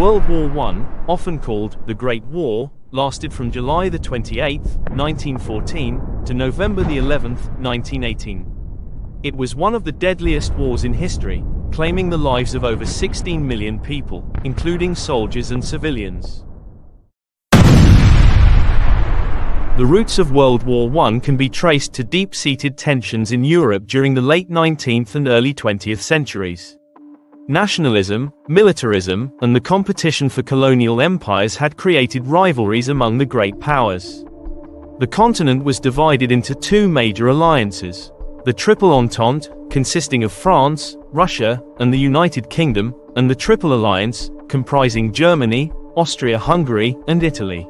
World War I, often called the Great War, lasted from July 28, 1914, to November 11, 1918. It was one of the deadliest wars in history, claiming the lives of over 16 million people, including soldiers and civilians. The roots of World War I can be traced to deep-seated tensions in Europe during the late 19th and early 20th centuries. Nationalism, militarism, and the competition for colonial empires had created rivalries among the great powers. The continent was divided into two major alliances: the Triple Entente, consisting of France, Russia, and the United Kingdom, and the Triple Alliance, comprising Germany, Austria-Hungary, and Italy.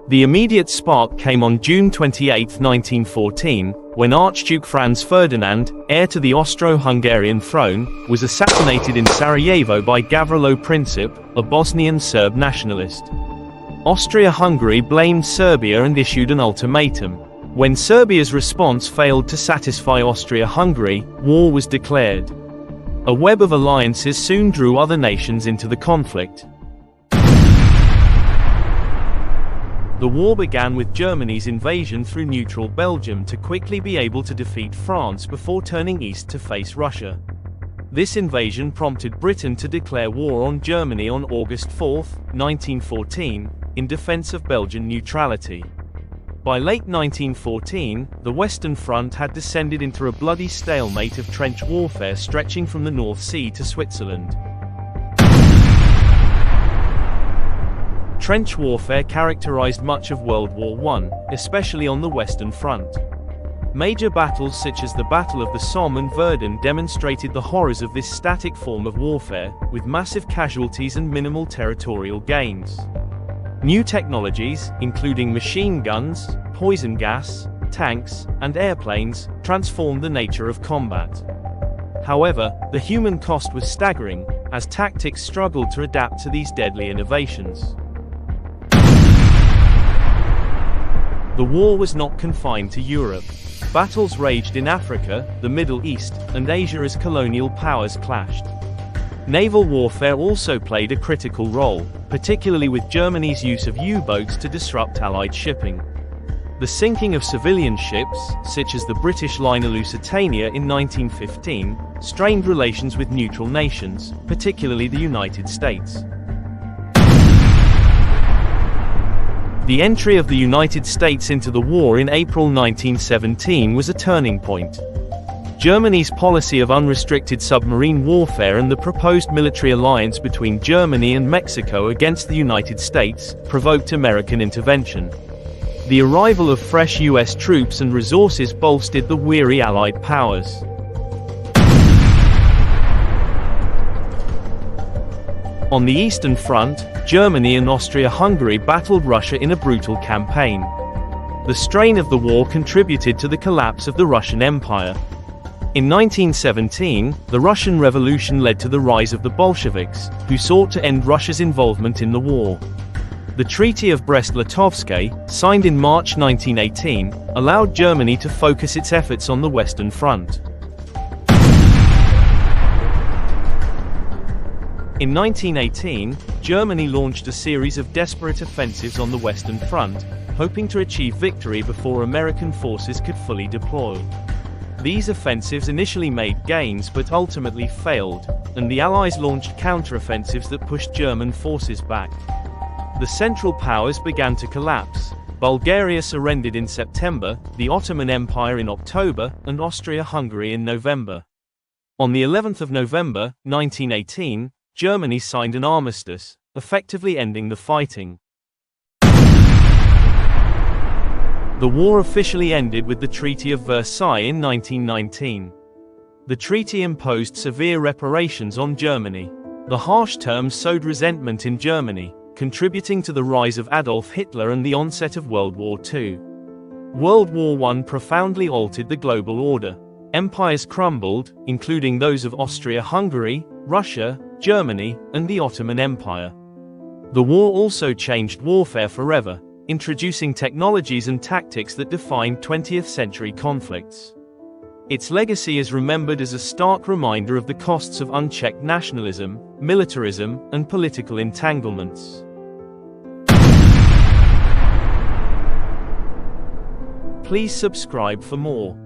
The immediate spark came on June 28, 1914, when Archduke Franz Ferdinand, heir to the Austro-Hungarian throne, was assassinated in Sarajevo by Gavrilo Princip, a Bosnian Serb nationalist. Austria-Hungary blamed Serbia and issued an ultimatum. When Serbia's response failed to satisfy Austria-Hungary, war was declared. A web of alliances soon drew other nations into the conflict. The war began with Germany's invasion through neutral Belgium to quickly be able to defeat France before turning east to face Russia. This invasion prompted Britain to declare war on Germany on August 4, 1914, in defense of Belgian neutrality. By late 1914, the Western Front had descended into a bloody stalemate of trench warfare stretching from the North Sea to Switzerland. Trench warfare characterized much of World War I, especially on the Western Front. Major battles such as the Battle of the Somme and Verdun demonstrated the horrors of this static form of warfare, with massive casualties and minimal territorial gains. New technologies, including machine guns, poison gas, tanks, and airplanes, transformed the nature of combat. However, the human cost was staggering, as tactics struggled to adapt to these deadly innovations. The war was not confined to Europe. Battles raged in Africa, the Middle East, and Asia as colonial powers clashed. Naval warfare also played a critical role, particularly with Germany's use of U-boats to disrupt Allied shipping. The sinking of civilian ships, such as the British liner Lusitania in 1915, strained relations with neutral nations, particularly the United States. The entry of the United States into the war in April 1917 was a turning point. Germany's policy of unrestricted submarine warfare and the proposed military alliance between Germany and Mexico against the United States provoked American intervention. The arrival of fresh U.S. troops and resources bolstered the weary Allied powers. On the Eastern Front, Germany and Austria-Hungary battled Russia in a brutal campaign. The strain of the war contributed to the collapse of the Russian Empire. In 1917, the Russian Revolution led to the rise of the Bolsheviks, who sought to end Russia's involvement in the war. The Treaty of Brest-Litovsk, signed in March 1918, allowed Germany to focus its efforts on the Western Front. In 1918, Germany launched a series of desperate offensives on the Western Front, hoping to achieve victory before American forces could fully deploy. These offensives initially made gains but ultimately failed, and the Allies launched counteroffensives that pushed German forces back. The Central Powers began to collapse. Bulgaria surrendered in September, the Ottoman Empire in October, and Austria-Hungary in November. On the 11th of November, 1918, Germany signed an armistice, effectively ending the fighting. The war officially ended with the Treaty of Versailles in 1919. The treaty imposed severe reparations on Germany. The harsh terms sowed resentment in Germany, contributing to the rise of Adolf Hitler and the onset of World War II. World War I profoundly altered the global order. Empires crumbled, including those of Austria-Hungary, Russia, Germany, and the Ottoman Empire. The war also changed warfare forever, introducing technologies and tactics that defined 20th-century conflicts. Its legacy is remembered as a stark reminder of the costs of unchecked nationalism, militarism, and political entanglements. Please subscribe for more.